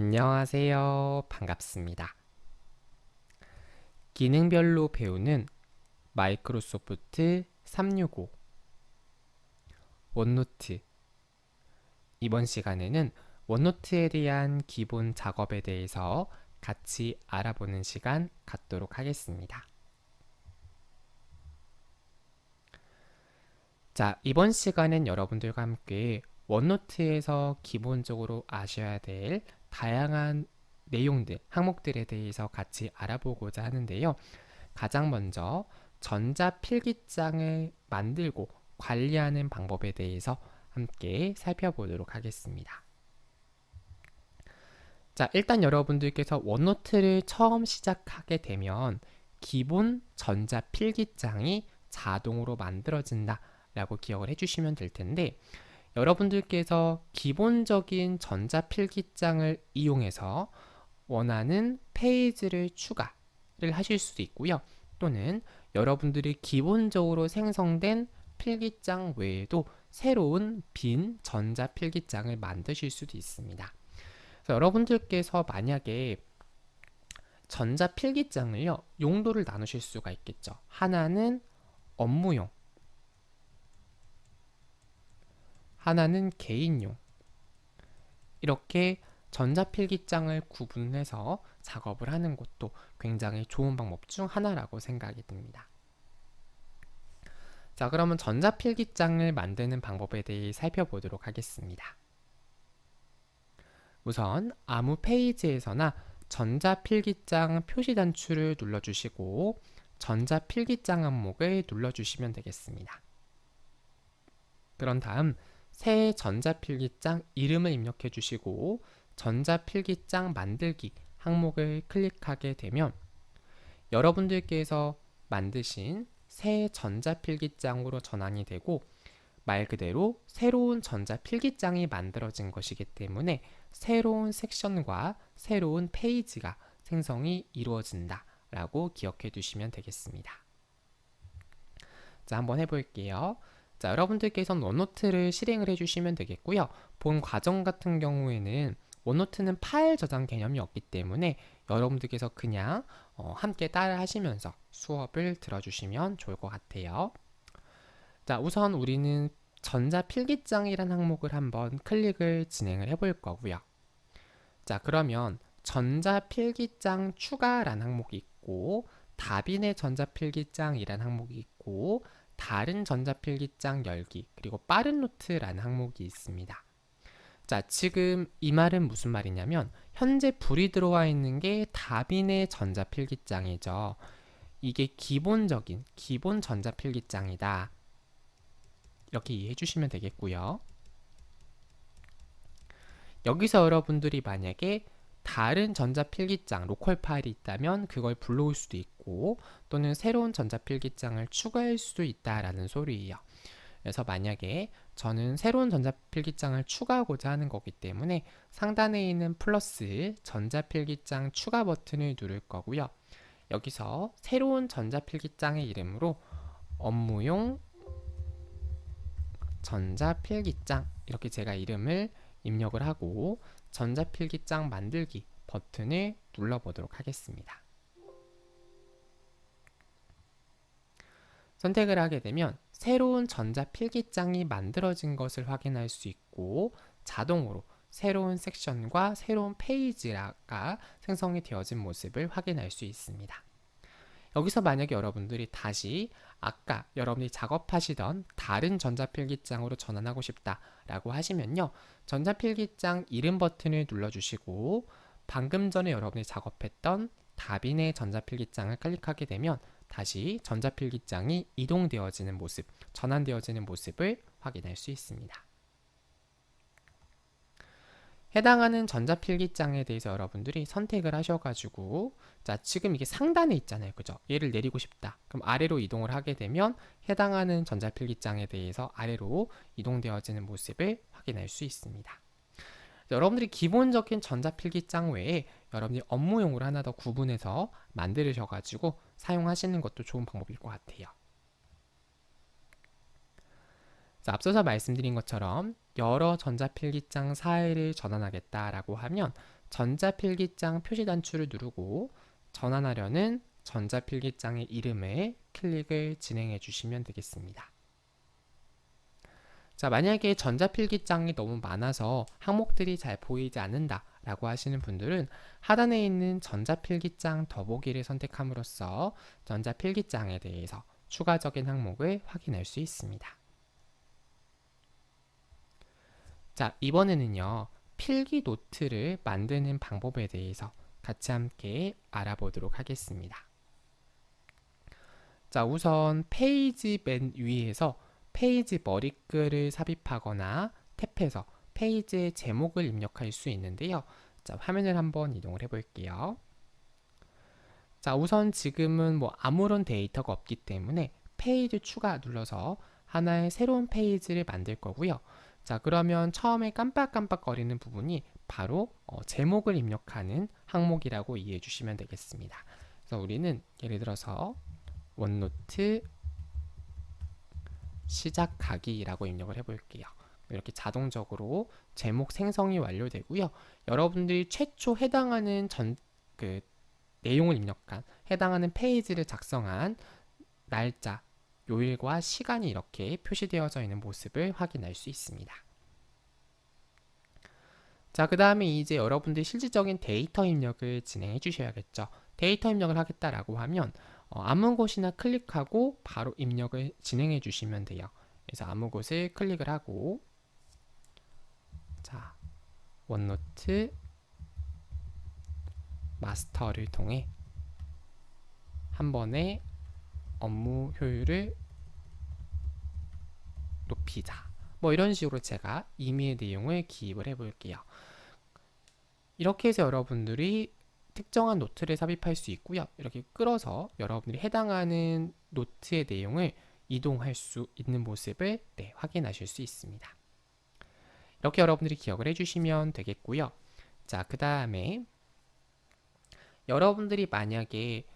안녕하세요. 반갑습니다. 기능별로 배우는 마이크로소프트 365 원노트. 이번 시간에는 원노트에 대한 기본 작업에 대해서 같이 알아보는 시간 갖도록 하겠습니다. 자, 이번 시간엔 여러분들과 함께 원노트에서 기본적으로 아셔야 될 다양한 내용들, 항목들에 대해서 같이 알아보고자 하는데요. 가장 먼저 전자필기장을 만들고 관리하는 방법에 대해서 함께 살펴보도록 하겠습니다. 자, 일단 여러분들께서 원노트를 처음 시작하게 되면 기본 전자필기장이 자동으로 만들어진다 라고 기억을 해주시면 될 텐데, 여러분들께서 기본적인 전자필기장을 이용해서 원하는 페이지를 추가를 하실 수도 있고요. 또는 여러분들이 기본적으로 생성된 필기장 외에도 새로운 빈 전자필기장을 만드실 수도 있습니다. 그래서 여러분들께서 만약에 전자필기장을요, 용도를 나누실 수가 있겠죠. 하나는 업무용, 하나는 개인용. 이렇게 전자필기장을 구분해서 작업을 하는 것도 굉장히 좋은 방법 중 하나라고 생각이 듭니다. 자, 그러면 전자필기장을 만드는 방법에 대해 살펴보도록 하겠습니다. 우선 아무 페이지에서나 전자필기장 표시 단추를 눌러주시고 전자필기장 항목을 눌러주시면 되겠습니다. 그런 다음 새 전자필기장 이름을 입력해 주시고 전자필기장 만들기 항목을 클릭하게 되면 여러분들께서 만드신 새 전자필기장으로 전환이 되고 말 그대로 새로운 전자필기장이 만들어진 것이기 때문에 새로운 섹션과 새로운 페이지가 생성이 이루어진다 라고 기억해 두시면 되겠습니다. 자, 한번 해볼게요. 자, 여러분들께서는 원노트를 실행을 해주시면 되겠고요. 본 과정 같은 경우에는 원노트는 파일 저장 개념이 없기 때문에 여러분들께서 그냥 함께 따라 하시면서 수업을 들어주시면 좋을 것 같아요. 자, 우선 우리는 전자필기장이라는 항목을 한번 클릭을 진행을 해볼 거고요. 자, 그러면 전자필기장 추가라는 항목이 있고 다빈의 전자필기장이라는 항목이 있고 다른 전자필기장 열기 그리고 빠른 노트라는 항목이 있습니다. 자, 지금 이 말은 무슨 말이냐면 현재 불이 들어와 있는 게 다빈의 전자필기장이죠. 이게 기본적인 기본 전자필기장이다. 이렇게 이해해 주시면 되겠고요. 여기서 여러분들이 만약에 다른 전자필기장, 로컬 파일이 있다면 그걸 불러올 수도 있고 또는 새로운 전자필기장을 추가할 수도 있다라는 소리예요. 그래서 만약에 저는 새로운 전자필기장을 추가하고자 하는 거기 때문에 상단에 있는 플러스 전자필기장 추가 버튼을 누를 거고요. 여기서 새로운 전자필기장의 이름으로 업무용 전자필기장 이렇게 제가 이름을 입력을 하고 전자필기장 만들기 버튼을 눌러보도록 하겠습니다. 선택을 하게 되면 새로운 전자필기장이 만들어진 것을 확인할 수 있고 자동으로 새로운 섹션과 새로운 페이지가 생성이 되어진 모습을 확인할 수 있습니다. 여기서 만약에 여러분들이 다시 아까 여러분이 작업하시던 다른 전자필기장으로 전환하고 싶다라고 하시면요. 전자필기장 이름 버튼을 눌러주시고 방금 전에 여러분이 작업했던 다빈의 전자필기장을 클릭하게 되면 다시 전자필기장이 이동되어지는 모습, 전환되어지는 모습을 확인할 수 있습니다. 해당하는 전자필기장에 대해서 여러분들이 선택을 하셔가지고 자, 지금 이게 상단에 있잖아요. 그죠? 얘를 내리고 싶다. 그럼 아래로 이동을 하게 되면 해당하는 전자필기장에 대해서 아래로 이동되어지는 모습을 확인할 수 있습니다. 여러분들이 기본적인 전자필기장 외에 여러분이 업무용으로 하나 더 구분해서 만드셔가지고 사용하시는 것도 좋은 방법일 것 같아요. 자, 앞서서 말씀드린 것처럼 여러 전자필기장 사이를 전환하겠다라고 하면 전자필기장 표시 단추를 누르고 전환하려는 전자필기장의 이름을 클릭을 진행해 주시면 되겠습니다. 자, 만약에 전자필기장이 너무 많아서 항목들이 잘 보이지 않는다 라고 하시는 분들은 하단에 있는 전자필기장 더보기를 선택함으로써 전자필기장에 대해서 추가적인 항목을 확인할 수 있습니다. 자, 이번에는요, 필기 노트를 만드는 방법에 대해서 같이 함께 알아보도록 하겠습니다. 자, 우선 페이지 맨 위에서 페이지 머리글을 삽입하거나 탭해서 페이지의 제목을 입력할 수 있는데요. 자, 화면을 한번 이동을 해볼게요. 자, 우선 지금은 아무런 데이터가 없기 때문에 페이지 추가 눌러서 하나의 새로운 페이지를 만들 거고요. 자, 그러면 처음에 깜빡깜빡거리는 부분이 바로 제목을 입력하는 항목이라고 이해해 주시면 되겠습니다. 그래서 우리는 예를 들어서 원노트 시작하기라고 입력을 해볼게요. 이렇게 자동적으로 제목 생성이 완료되고요. 여러분들이 최초 해당하는 내용을 입력한 해당하는 페이지를 작성한 날짜, 요일과 시간이 이렇게 표시되어져 있는 모습을 확인할 수 있습니다. 자, 그 다음에 이제 여러분들이 실질적인 데이터 입력을 진행해 주셔야겠죠. 데이터 입력을 하겠다라고 하면 아무 곳이나 클릭하고 바로 입력을 진행해 주시면 돼요. 그래서 아무 곳을 클릭을 하고, 자, 원노트 마스터를 통해 한 번에 업무 효율을 높이자. 이런 식으로 제가 임의의 내용을 기입을 해 볼게요. 이렇게 해서 여러분들이 특정한 노트를 삽입할 수 있고요. 이렇게 끌어서 여러분들이 해당하는 노트의 내용을 이동할 수 있는 모습을 확인하실 수 있습니다. 이렇게 여러분들이 기억을 해주시면 되겠고요. 자, 그 다음에 여러분들이 만약에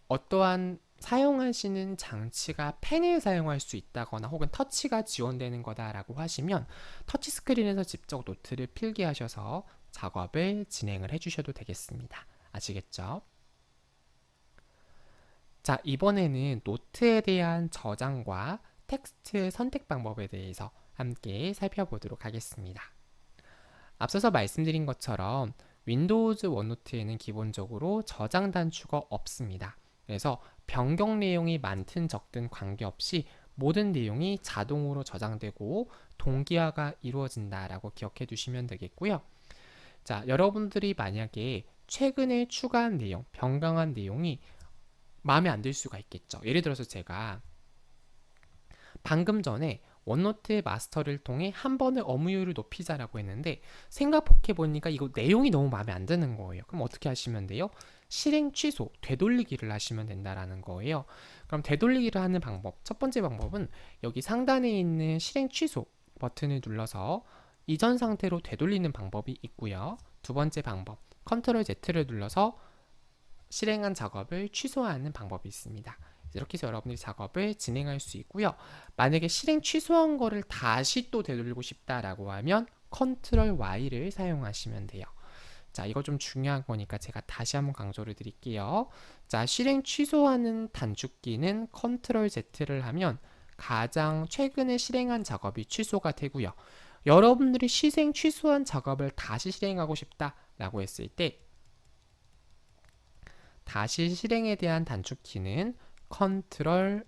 어떠한 사용하시는 장치가 펜을 사용할 수 있다거나 혹은 터치가 지원되는 거다라고 하시면 터치 스크린에서 직접 노트를 필기하셔서 작업을 진행을 해주셔도 되겠습니다. 아시겠죠? 자, 이번에는 노트에 대한 저장과 텍스트 선택 방법에 대해서 함께 살펴보도록 하겠습니다. 앞서서 말씀드린 것처럼 윈도우즈 원노트에는 기본적으로 저장 단추가 없습니다. 그래서 변경 내용이 많든 적든 관계없이 모든 내용이 자동으로 저장되고 동기화가 이루어진다라고 기억해 두시면 되겠고요. 자, 여러분들이 만약에 최근에 추가한 내용, 변경한 내용이 마음에 안 들 수가 있겠죠. 예를 들어서 제가 방금 전에 원노트 마스터를 통해 한 번에 업무효율을 높이자라고 했는데 생각해 보니까 이거 내용이 너무 마음에 안 드는 거예요. 그럼 어떻게 하시면 돼요? 실행 취소, 되돌리기를 하시면 된다라는 거예요. 그럼 되돌리기를 하는 방법, 첫 번째 방법은 여기 상단에 있는 실행 취소 버튼을 눌러서 이전 상태로 되돌리는 방법이 있고요. 두 번째 방법, 컨트롤 Z를 눌러서 실행한 작업을 취소하는 방법이 있습니다. 이렇게 해서 여러분들이 작업을 진행할 수 있고요. 만약에 실행 취소한 거를 다시 또 되돌리고 싶다라고 하면 컨트롤 Y를 사용하시면 돼요. 자, 이거 좀 중요한 거니까 제가 다시 한번 강조를 드릴게요. 자, 실행 취소하는 단축키는 컨트롤 Z를 하면 가장 최근에 실행한 작업이 취소가 되고요. 여러분들이 실행 취소한 작업을 다시 실행하고 싶다라고 했을 때 다시 실행에 대한 단축키는 컨트롤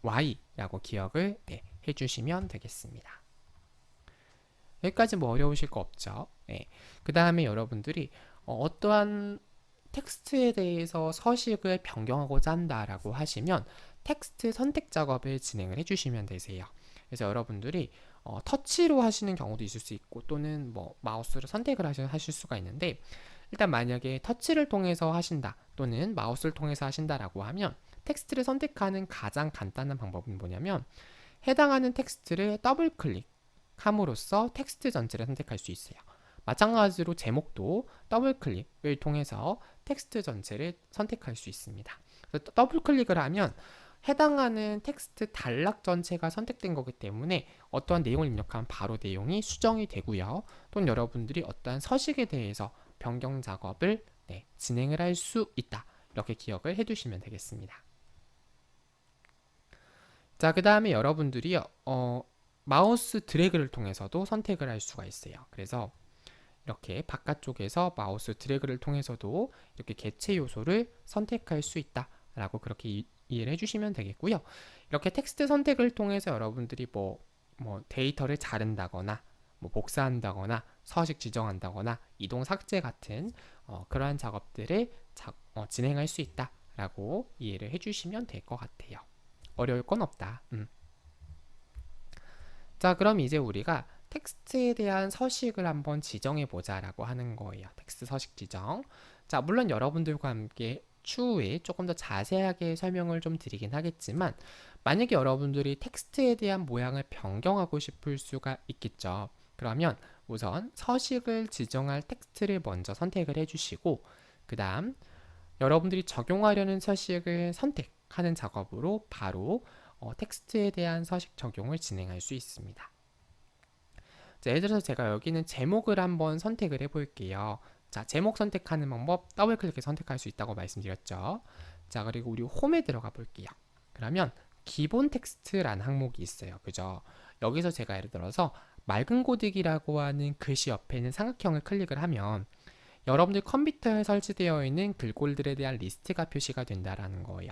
Y라고 기억을 해주시면 되겠습니다. 여기까지 어려우실 거 없죠? 그 다음에 여러분들이 어떠한 텍스트에 대해서 서식을 변경하고자 한다라고 하시면 텍스트 선택 작업을 진행을 해주시면 되세요. 그래서 여러분들이 터치로 하시는 경우도 있을 수 있고 또는 마우스로 선택을 하실 수가 있는데 일단 만약에 터치를 통해서 하신다 또는 마우스를 통해서 하신다라고 하면 텍스트를 선택하는 가장 간단한 방법은 뭐냐면 해당하는 텍스트를 더블 클릭함으로써 텍스트 전체를 선택할 수 있어요. 마찬가지로 제목도 더블 클릭을 통해서 텍스트 전체를 선택할 수 있습니다. 그래서 더블 클릭을 하면 해당하는 텍스트 단락 전체가 선택된 거기 때문에 어떠한 내용을 입력하면 바로 내용이 수정이 되고요. 또는 여러분들이 어떠한 서식에 대해서 변경 작업을 진행을 할 수 있다. 이렇게 기억을 해두시면 되겠습니다. 자, 그 다음에 여러분들이 마우스 드래그를 통해서도 선택을 할 수가 있어요. 그래서 이렇게 바깥쪽에서 마우스 드래그를 통해서도 이렇게 개체 요소를 선택할 수 있다 라고 그렇게 이해를 해주시면 되겠고요. 이렇게 텍스트 선택을 통해서 여러분들이 뭐 데이터를 자른다거나 뭐 복사한다거나 서식 지정한다거나 이동 삭제 같은 그러한 작업들을 진행할 수 있다 라고 이해를 해주시면 될 것 같아요. 어려울 건 없다. 자, 그럼 이제 우리가 텍스트에 대한 서식을 한번 지정해 보자라고 하는 거예요. 텍스트 서식 지정. 자, 물론 여러분들과 함께 추후에 조금 더 자세하게 설명을 좀 드리긴 하겠지만, 만약에 여러분들이 텍스트에 대한 모양을 변경하고 싶을 수가 있겠죠. 그러면 우선 서식을 지정할 텍스트를 먼저 선택을 해주시고, 그 다음 여러분들이 적용하려는 서식을 선택하는 작업으로 바로 텍스트에 대한 서식 적용을 진행할 수 있습니다. 자, 예를 들어서 제가 여기는 제목을 한번 선택을 해볼게요. 자, 제목 선택하는 방법 더블 클릭해 선택할 수 있다고 말씀드렸죠. 자, 그리고 우리 홈에 들어가 볼게요. 그러면 기본 텍스트라는 항목이 있어요. 그죠? 여기서 제가 예를 들어서 맑은 고딕이라고 하는 글씨 옆에 있는 삼각형을 클릭을 하면 여러분들 컴퓨터에 설치되어 있는 글꼴들에 대한 리스트가 표시가 된다라는 거예요.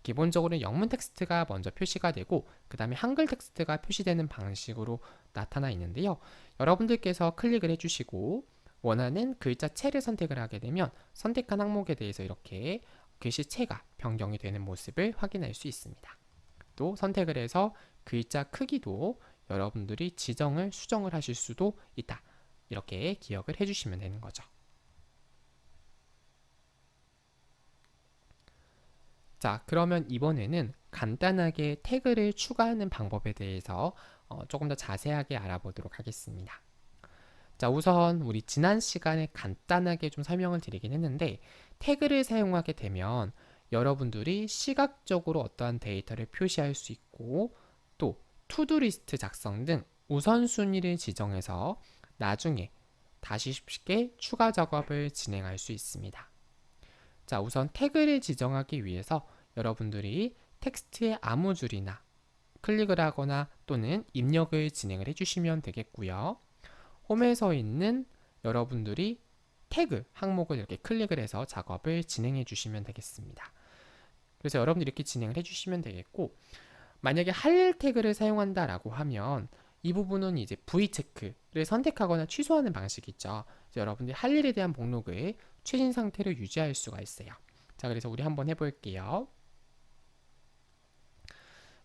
기본적으로 영문 텍스트가 먼저 표시가 되고 그 다음에 한글 텍스트가 표시되는 방식으로 나타나 있는데요. 여러분들께서 클릭을 해주시고 원하는 글자체를 선택을 하게 되면 선택한 항목에 대해서 이렇게 글씨체가 변경이 되는 모습을 확인할 수 있습니다. 또 선택을 해서 글자 크기도 여러분들이 지정을 수정을 하실 수도 있다. 이렇게 기억을 해주시면 되는 거죠. 자, 그러면 이번에는 간단하게 태그를 추가하는 방법에 대해서 조금 더 자세하게 알아보도록 하겠습니다. 자, 우선 우리 지난 시간에 간단하게 좀 설명을 드리긴 했는데 태그를 사용하게 되면 여러분들이 시각적으로 어떠한 데이터를 표시할 수 있고 또 투두리스트 작성 등 우선순위를 지정해서 나중에 다시 쉽게 추가 작업을 진행할 수 있습니다. 자, 우선 태그를 지정하기 위해서 여러분들이 텍스트의 아무 줄이나 클릭을 하거나 또는 입력을 진행을 해주시면 되겠고요. 홈에서 있는 여러분들이 태그 항목을 이렇게 클릭을 해서 작업을 진행해 주시면 되겠습니다. 그래서 여러분들이 이렇게 진행을 해주시면 되겠고, 만약에 할일 태그를 사용한다라고 하면 이 부분은 이제 V체크를 선택하거나 취소하는 방식이 있죠. 여러분들이 할 일에 대한 목록을 최신 상태로 유지할 수가 있어요. 자, 그래서 우리 한번 해볼게요.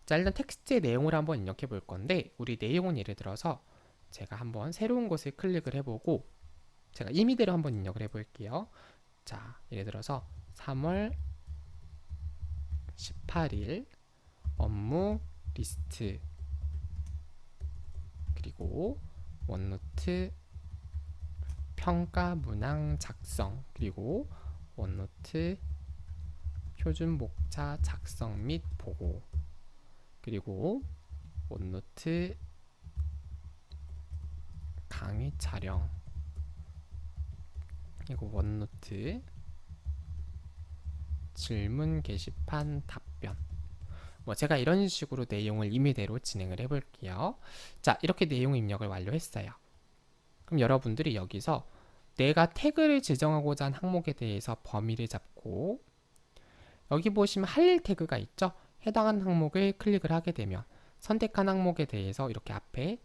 자, 일단 텍스트의 내용을 한번 입력해 볼 건데 우리 내용은 예를 들어서 제가 한번 새로운 곳을 클릭을 해보고 제가 임의대로 한번 입력을 해볼게요. 자, 예를 들어서 3월 18일 업무 리스트 그리고 원노트 평가 문항 작성 그리고 원노트 표준 목차 작성 및 보고 그리고 원노트 강의 촬영 그리고 원노트 질문 게시판 답변 뭐 제가 이런 식으로 내용을 임의대로 진행을 해볼게요. 자, 이렇게 내용 입력을 완료했어요. 그럼 여러분들이 여기서 내가 태그를 지정하고자 한 항목에 대해서 범위를 잡고 여기 보시면 할 일 태그가 있죠? 해당하는 항목을 클릭을 하게 되면 선택한 항목에 대해서 이렇게 앞에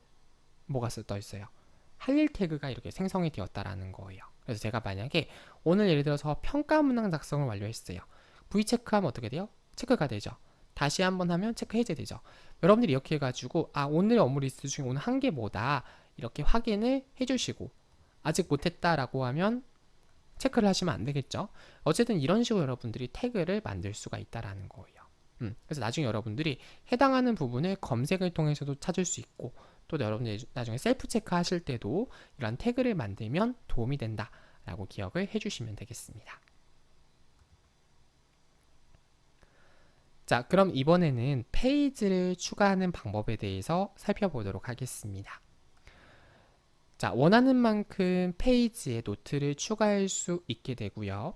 뭐가 떠 있어요? 할 일 태그가 이렇게 생성이 되었다라는 거예요. 그래서 제가 만약에 오늘 예를 들어서 평가 문항 작성을 완료했어요. V체크하면 어떻게 돼요? 체크가 되죠. 다시 한번 하면 체크 해제되죠. 여러분들이 이렇게 해가지고 오늘의 업무 리스트 중에 오늘 한 게 뭐다 이렇게 확인을 해주시고 아직 못했다라고 하면 체크를 하시면 안 되겠죠. 어쨌든 이런 식으로 여러분들이 태그를 만들 수가 있다라는 거예요. 그래서 나중에 여러분들이 해당하는 부분을 검색을 통해서도 찾을 수 있고 또 여러분들이 나중에 셀프 체크 하실 때도 이런 태그를 만들면 도움이 된다라고 기억을 해주시면 되겠습니다. 자, 그럼 이번에는 페이지를 추가하는 방법에 대해서 살펴보도록 하겠습니다. 자, 원하는 만큼 페이지에 노트를 추가할 수 있게 되고요.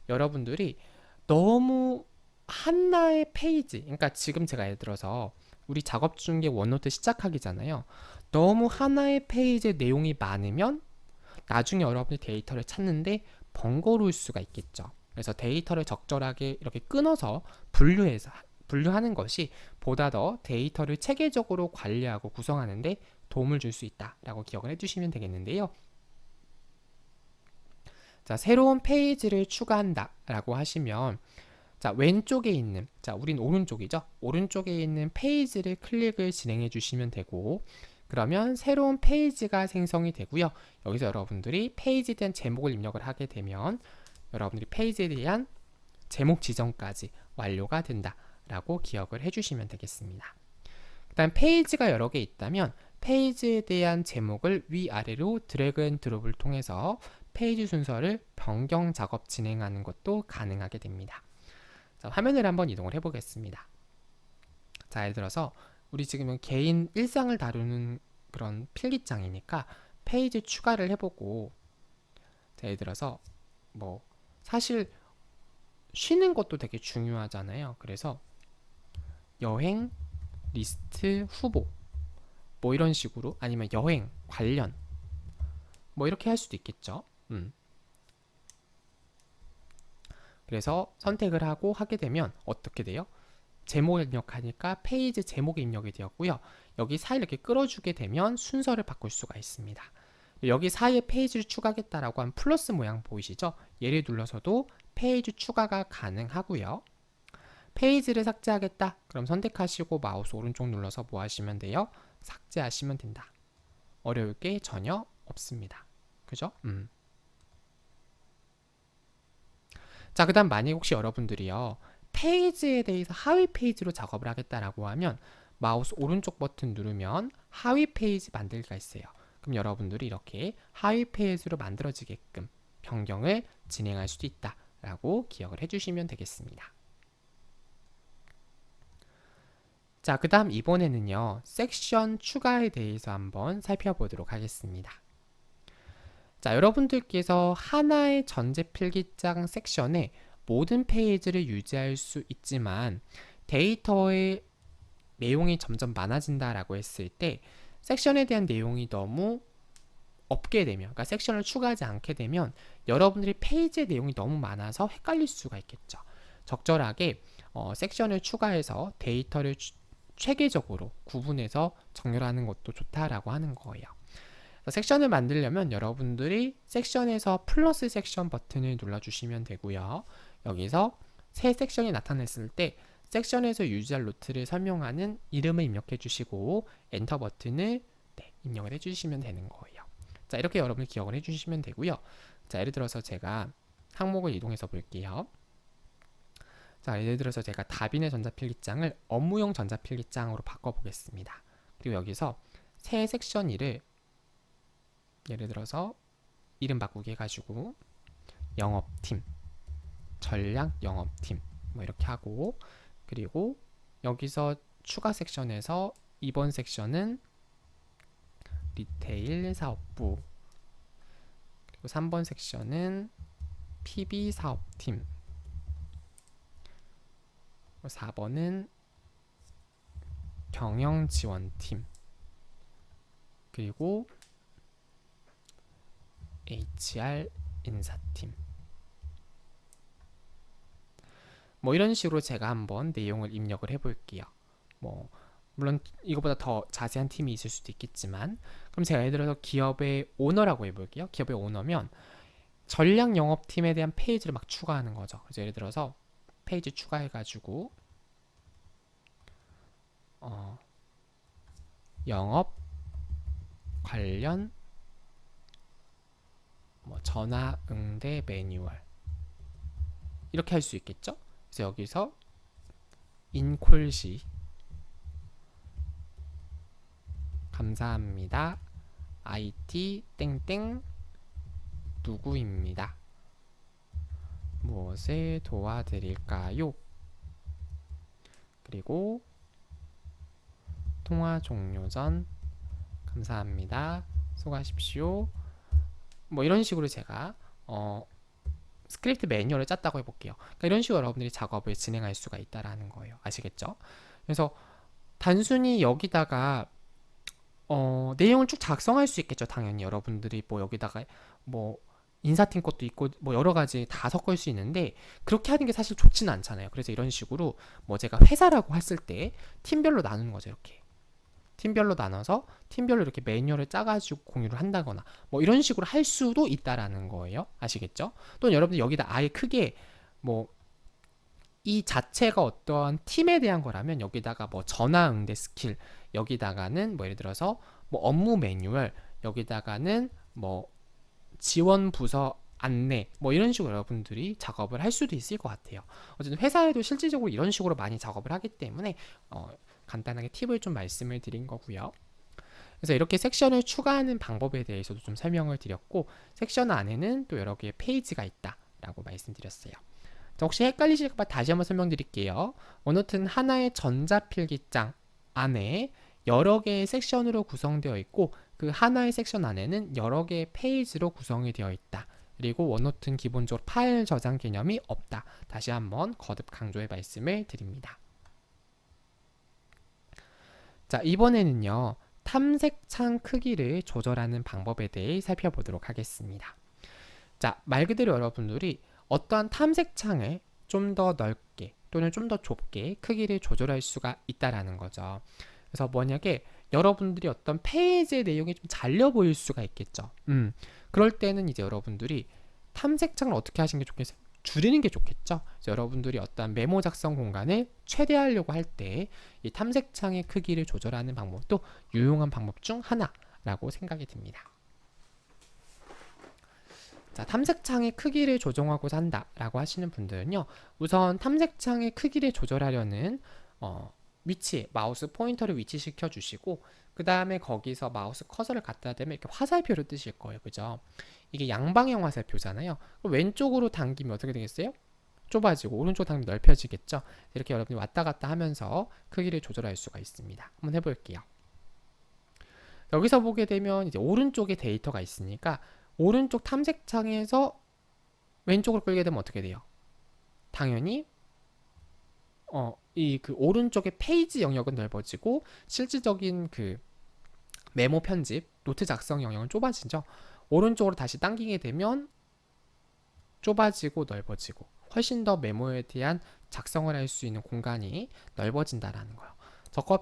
여러분들이 너무 하나의 페이지, 그러니까 지금 제가 예를 들어서 우리 작업 중에 원노트 시작하기잖아요. 너무 하나의 페이지에 내용이 많으면 나중에 여러분이 데이터를 찾는데 번거로울 수가 있겠죠. 그래서 데이터를 적절하게 이렇게 끊어서 분류하는 것이 보다 더 데이터를 체계적으로 관리하고 구성하는데 도움을 줄 수 있다라고 기억을 해주시면 되겠는데요. 자, 새로운 페이지를 추가한다라고 하시면 자, 왼쪽에 있는, 자, 우린 오른쪽이죠. 오른쪽에 있는 페이지를 클릭을 진행해 주시면 되고, 그러면 새로운 페이지가 생성이 되고요. 여기서 여러분들이 페이지에 대한 제목을 입력을 하게 되면 여러분들이 페이지에 대한 제목 지정까지 완료가 된다라고 기억을 해주시면 되겠습니다. 그다음 페이지가 여러 개 있다면 페이지에 대한 제목을 위아래로 드래그 앤 드롭을 통해서 페이지 순서를 변경 작업 진행하는 것도 가능하게 됩니다. 자, 화면을 한번 이동을 해보겠습니다. 자, 예를 들어서 우리 지금은 개인 일상을 다루는 그런 필기장이니까 페이지 추가를 해보고, 자, 예를 들어서 뭐 사실 쉬는 것도 되게 중요하잖아요. 그래서 여행 리스트 후보 뭐 이런 식으로, 아니면 여행 관련 뭐 이렇게 할 수도 있겠죠. 그래서 선택을 하고 하게 되면 어떻게 돼요? 제목을 입력하니까 페이지 제목이 입력이 되었고요. 여기 사이를 이렇게 끌어주게 되면 순서를 바꿀 수가 있습니다. 여기 사이에 페이지를 추가하겠다라고 한 플러스 모양 보이시죠? 얘를 눌러서도 페이지 추가가 가능하고요. 페이지를 삭제하겠다. 그럼 선택하시고 마우스 오른쪽 눌러서 뭐 하시면 돼요? 삭제하시면 된다. 어려울 게 전혀 없습니다. 그죠? 자, 그 다음 만약 혹시 여러분들이요, 페이지에 대해서 하위 페이지로 작업을 하겠다라고 하면 마우스 오른쪽 버튼 누르면 하위 페이지 만들기가 있어요. 그럼 여러분들이 이렇게 하위 페이지로 만들어지게끔 변경을 진행할 수도 있다라고 기억을 해주시면 되겠습니다. 자, 그 다음 이번에는요, 섹션 추가에 대해서 한번 살펴보도록 하겠습니다. 자, 여러분들께서 하나의 전체 필기장 섹션에 모든 페이지를 유지할 수 있지만 데이터의 내용이 점점 많아진다라고 했을 때 섹션에 대한 내용이 너무 없게 되면, 그러니까 섹션을 추가하지 않게 되면 여러분들이 페이지의 내용이 너무 많아서 헷갈릴 수가 있겠죠. 적절하게 섹션을 추가해서 데이터를 체계적으로 구분해서 정렬하는 것도 좋다라고 하는 거예요. 섹션을 만들려면 여러분들이 섹션에서 플러스 섹션 버튼을 눌러주시면 되고요. 여기서 새 섹션이 나타났을 때 섹션에서 유지할 노트를 설명하는 이름을 입력해 주시고 엔터 버튼을 입력을 해주시면 되는 거예요. 자, 이렇게 여러분이 기억을 해주시면 되고요. 자, 예를 들어서 제가 항목을 이동해서 볼게요. 자, 예를 들어서 제가 다빈의 전자필기장을 업무용 전자필기장으로 바꿔보겠습니다. 그리고 여기서 새 섹션 1을 예를 들어서 이름 바꾸기 해가지고 영업팀, 전략 영업팀 뭐 이렇게 하고, 그리고 여기서 추가 섹션에서 이번 섹션은 리테일 사업부, 그리고 3번 섹션은 PB 사업팀, 4번은 경영지원팀, 그리고 HR 인사팀, 뭐 이런 식으로 제가 한번 내용을 입력을 해볼게요. 뭐 물론 이거보다 더 자세한 팀이 있을 수도 있겠지만, 그럼 제가 예를 들어서 기업의 오너라고 해볼게요. 기업의 오너면 전략 영업팀에 대한 페이지를 막 추가하는 거죠. 그래서 예를 들어서 페이지 추가해가지고 영업 관련 뭐 전화 응대 매뉴얼 이렇게 할 수 있겠죠. 그래서 여기서 인콜 시 감사합니다. IT 땡땡 누구입니다. 무엇을 도와드릴까요? 그리고 통화 종료 전 감사합니다. 수고하십시오. 뭐 이런 식으로 제가 스크립트 매뉴얼을 짰다고 해볼게요. 그러니까 이런 식으로 여러분들이 작업을 진행할 수가 있다라는 거예요. 아시겠죠? 그래서 단순히 여기다가 내용을 쭉 작성할 수 있겠죠. 당연히 여러분들이 뭐 여기다가 뭐 인사팀 것도 있고 뭐 여러 가지 다 섞을 수 있는데 그렇게 하는 게 사실 좋지는 않잖아요. 그래서 이런 식으로 뭐 제가 회사라고 했을 때 팀별로 나누는 거죠. 이렇게 팀별로 나눠서 팀별로 이렇게 매뉴얼을 짜가지고 공유를 한다거나 뭐 이런 식으로 할 수도 있다라는 거예요. 아시겠죠? 또는 여러분들 여기다 아예 크게 뭐 이 자체가 어떠한 팀에 대한 거라면 여기다가 뭐 전화 응대 스킬, 여기다가는 뭐 예를 들어서 뭐 업무 매뉴얼, 여기다가는 뭐 지원 부서 안내 뭐 이런 식으로 여러분들이 작업을 할 수도 있을 것 같아요. 어쨌든 회사에도 실질적으로 이런 식으로 많이 작업을 하기 때문에 간단하게 팁을 좀 말씀을 드린 거고요. 그래서 이렇게 섹션을 추가하는 방법에 대해서도 좀 설명을 드렸고, 섹션 안에는 또 여러 개의 페이지가 있다라고 말씀드렸어요. 자, 혹시 헷갈리실까 봐 다시 한번 설명드릴게요. 원노트는 하나의 전자필기장 안에 여러 개의 섹션으로 구성되어 있고 그 하나의 섹션 안에는 여러 개의 페이지로 구성이 되어 있다. 그리고 원노트는 기본적으로 파일 저장 개념이 없다. 다시 한번 거듭 강조의 말씀을 드립니다. 자, 이번에는요. 탐색창 크기를 조절하는 방법에 대해 살펴보도록 하겠습니다. 자, 말 그대로 여러분들이 어떠한 탐색창을 좀 더 넓게 또는 좀 더 좁게 크기를 조절할 수가 있다라는 거죠. 그래서 만약에 여러분들이 어떤 페이지의 내용이 좀 잘려 보일 수가 있겠죠. 그럴 때는 이제 여러분들이 탐색창을 어떻게 하시는 게 좋겠어요? 줄이는 게 좋겠죠. 그래서 여러분들이 어떤 메모 작성 공간을 최대화하려고 할 때 이 탐색창의 크기를 조절하는 방법도 유용한 방법 중 하나라고 생각이 듭니다. 자, 탐색창의 크기를 조정하고자 한다라고 하시는 분들은요, 우선 탐색창의 크기를 조절하려는 위치, 마우스 포인터를 위치시켜 주시고 그 다음에 거기서 마우스 커서를 갖다 대면 이렇게 화살표를 뜨실 거예요. 그죠? 이게 양방향 화살표잖아요. 그럼 왼쪽으로 당기면 어떻게 되겠어요? 좁아지고 오른쪽 당기면 넓혀지겠죠? 이렇게 여러분이 왔다 갔다 하면서 크기를 조절할 수가 있습니다. 한번 해볼게요. 여기서 보게 되면 이제 오른쪽에 데이터가 있으니까 오른쪽 탐색창에서 왼쪽으로 끌게 되면 어떻게 돼요? 당연히 이 그 오른쪽의 페이지 영역은 넓어지고 실질적인 그 메모 편집, 노트 작성 영역은 좁아지죠. 오른쪽으로 다시 당기게 되면 좁아지고 넓어지고 훨씬 더 메모에 대한 작성을 할 수 있는 공간이 넓어진다라는 거예요.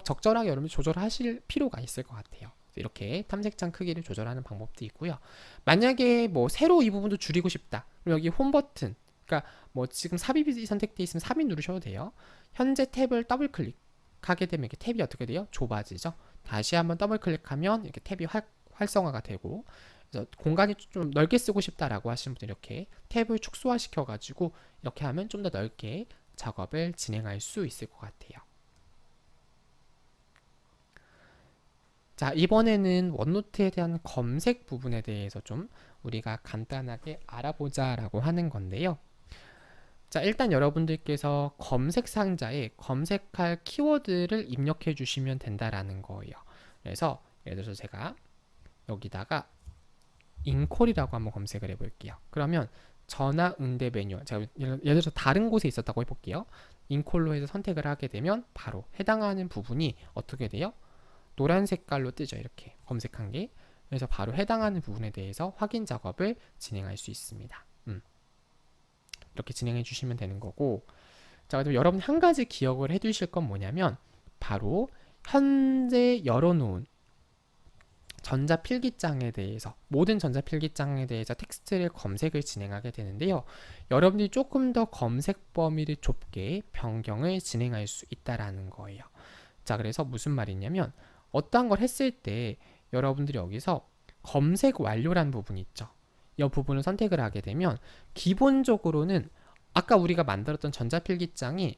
적절하게 여러분이 조절하실 필요가 있을 것 같아요. 이렇게 탐색창 크기를 조절하는 방법도 있고요. 만약에 뭐 세로 이 부분도 줄이고 싶다. 그럼 여기 홈 버튼, 그러니까 뭐 지금 삽입이 선택되어 있으면 삽입 누르셔도 돼요. 현재 탭을 더블 클릭하게 되면 이렇게 탭이 어떻게 돼요? 좁아지죠. 다시 한번 더블 클릭하면 이렇게 탭이 활성화가 되고, 그래서 공간이 좀 넓게 쓰고 싶다라고 하시는 분들 이렇게 탭을 축소화시켜 가지고 이렇게 하면 좀 더 넓게 작업을 진행할 수 있을 것 같아요. 자, 이번에는 원노트에 대한 검색 부분에 대해서 좀 우리가 간단하게 알아보자 라고 하는 건데요. 자, 일단 여러분들께서 검색 상자에 검색할 키워드를 입력해 주시면 된다라는 거예요. 그래서 예를 들어서 제가 여기다가 인콜이라고 한번 검색을 해볼게요. 그러면 전화 응대 매뉴얼, 제가 예를 들어서 다른 곳에 있었다고 해볼게요. 인콜로 해서 선택을 하게 되면 바로 해당하는 부분이 어떻게 돼요? 노란 색깔로 뜨죠. 이렇게 검색한 게. 그래서 바로 해당하는 부분에 대해서 확인 작업을 진행할 수 있습니다. 이렇게 진행해 주시면 되는 거고, 자, 그럼 여러분 한 가지 기억을 해 두실 건 뭐냐면 바로 현재 열어놓은 전자필기장에 대해서, 모든 전자필기장에 대해서 텍스트를 검색을 진행하게 되는데요. 여러분들이 조금 더 검색 범위를 좁게 변경을 진행할 수 있다라는 거예요. 자, 그래서 무슨 말이냐면 어떠한 걸 했을 때 여러분들이 여기서 검색 완료란 부분이 있죠. 이 부분을 선택을 하게 되면 기본적으로는 아까 우리가 만들었던 전자필기장이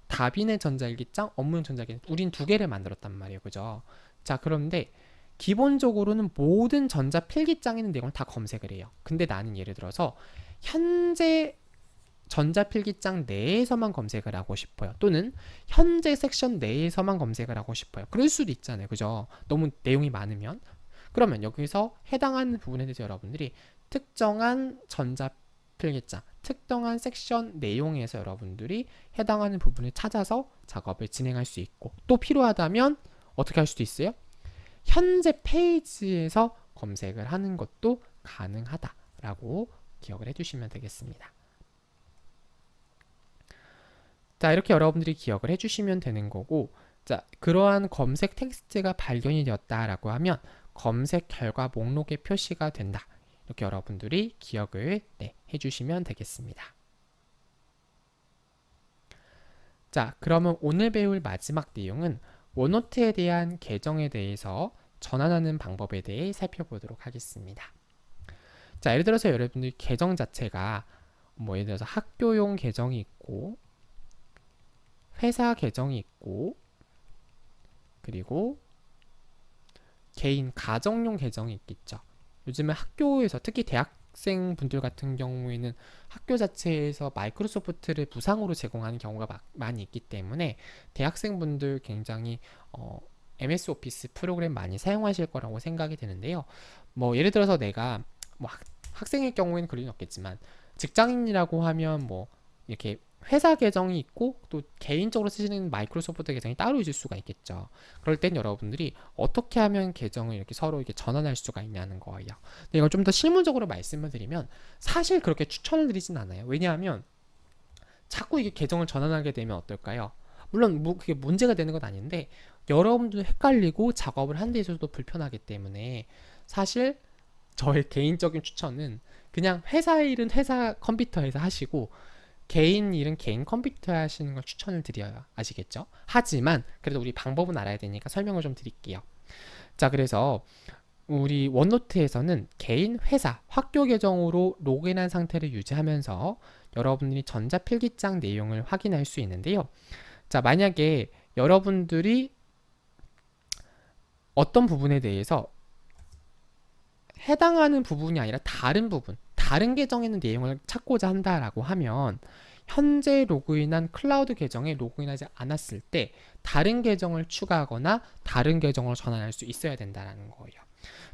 다빈의 전자일기장, 업무용 전자일기장, 우린 두 개를 만들었단 말이에요. 그죠? 자, 그런데 기본적으로는 모든 전자필기장에 있는 내용을 다 검색을 해요. 근데 나는 예를 들어서 현재 전자필기장 내에서만 검색을 하고 싶어요. 또는 현재 섹션 내에서만 검색을 하고 싶어요. 그럴 수도 있잖아요. 그죠? 너무 내용이 많으면. 그러면 여기서 해당하는 부분에 대해서 여러분들이 특정한 전자필기장, 특정한 섹션 내용에서 여러분들이 해당하는 부분을 찾아서 작업을 진행할 수 있고, 또 필요하다면 어떻게 할 수도 있어요? 현재 페이지에서 검색을 하는 것도 가능하다라고 기억을 해주시면 되겠습니다. 자, 이렇게 여러분들이 기억을 해주시면 되는 거고, 자, 그러한 검색 텍스트가 발견이 되었다라고 하면 검색 결과 목록에 표시가 된다. 이렇게 여러분들이 기억을 해주시면 되겠습니다. 자, 그러면 오늘 배울 마지막 내용은 원노트에 대한 계정에 대해서 전환하는 방법에 대해 살펴보도록 하겠습니다. 자, 예를 들어서 여러분들 계정 자체가 예를 들어서 학교용 계정이 있고 회사 계정이 있고 그리고 개인 가정용 계정이 있겠죠. 요즘에 학교에서 특히 대학생 분들 같은 경우에는 학교 자체에서 마이크로소프트를 무상으로 제공하는 경우가 많이 있기 때문에 대학생 분들 굉장히 MS 오피스 프로그램 많이 사용하실 거라고 생각이 드는데요. 예를 들어서 내가 학생일 경우에는 그럴 리는 없겠지만 직장인이라고 하면 이렇게 회사 계정이 있고 또 개인적으로 쓰시는 마이크로소프트 계정이 따로 있을 수가 있겠죠. 그럴 땐 여러분들이 어떻게 하면 계정을 이렇게 서로 이렇게 전환할 수가 있냐는 거예요. 근데 이걸 좀 더 실무적으로 말씀을 드리면 사실 그렇게 추천을 드리진 않아요. 왜냐하면 자꾸 이게 계정을 전환하게 되면 어떨까요? 물론 그게 문제가 되는 건 아닌데 여러분도 헷갈리고 작업을 하는 데 있어서도 불편하기 때문에 사실 저의 개인적인 추천은 그냥 회사 일은 회사 컴퓨터에서 하시고 개인 일은 개인 컴퓨터에 하시는 걸 추천을 드려요. 아시겠죠? 하지만 그래도 우리 방법은 알아야 되니까 설명을 좀 드릴게요. 자, 그래서 우리 원노트에서는 개인 회사 학교 계정으로 로그인한 상태를 유지하면서 여러분들이 전자필기장 내용을 확인할 수 있는데요. 자, 만약에 여러분들이 어떤 부분에 대해서 해당하는 부분이 아니라 다른 부분, 다른 계정에는 내용을 찾고자 한다라고 하면 현재 로그인한 클라우드 계정에 로그인하지 않았을 때 다른 계정을 추가하거나 다른 계정으로 전환할 수 있어야 된다는 거예요.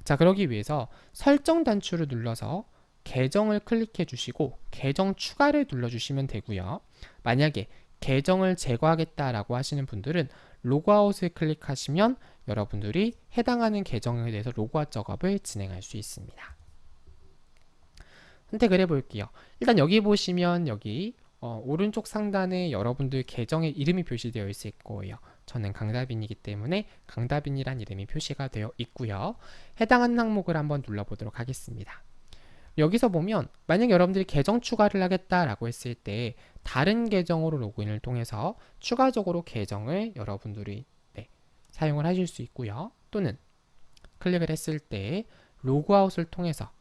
자, 그러기 위해서 설정 단추를 눌러서 계정을 클릭해 주시고 계정 추가를 눌러주시면 되고요. 만약에 계정을 제거하겠다라고 하시는 분들은 로그아웃을 클릭하시면 여러분들이 해당하는 계정에 대해서 로그아웃 작업을 진행할 수 있습니다. 선택을 해볼게요. 일단 여기 보시면 여기 오른쪽 상단에 여러분들 계정의 이름이 표시되어 있을 거예요. 저는 강다빈이기 때문에 강다빈이란 이름이 표시가 되어 있고요. 해당하는 항목을 한번 눌러보도록 하겠습니다. 여기서 보면 만약 여러분들이 계정 추가를 하겠다라고 했을 때 다른 계정으로 로그인을 통해서 추가적으로 계정을 여러분들이 사용을 하실 수 있고요. 또는 클릭을 했을 때 로그아웃을 통해서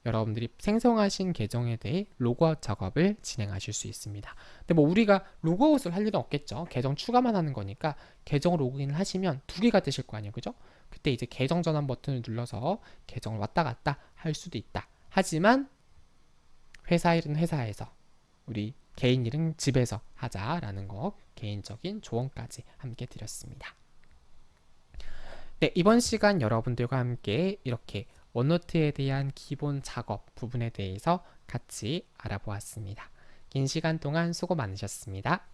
여러분들이 생성하신 계정에 대해 로그아웃 작업을 진행하실 수 있습니다. 근데 우리가 로그아웃을 할 일은 없겠죠. 계정 추가만 하는 거니까 계정 로그인을 하시면 두 개가 뜨실 거 아니에요. 그죠? 그때 이제 계정 전환 버튼을 눌러서 계정을 왔다 갔다 할 수도 있다. 하지만 회사 일은 회사에서 우리 개인 일은 집에서 하자라는 거 개인적인 조언까지 함께 드렸습니다. 네, 이번 시간 여러분들과 함께 이렇게 원노트에 대한 기본 작업 부분에 대해서 같이 알아보았습니다. 긴 시간 동안 수고 많으셨습니다.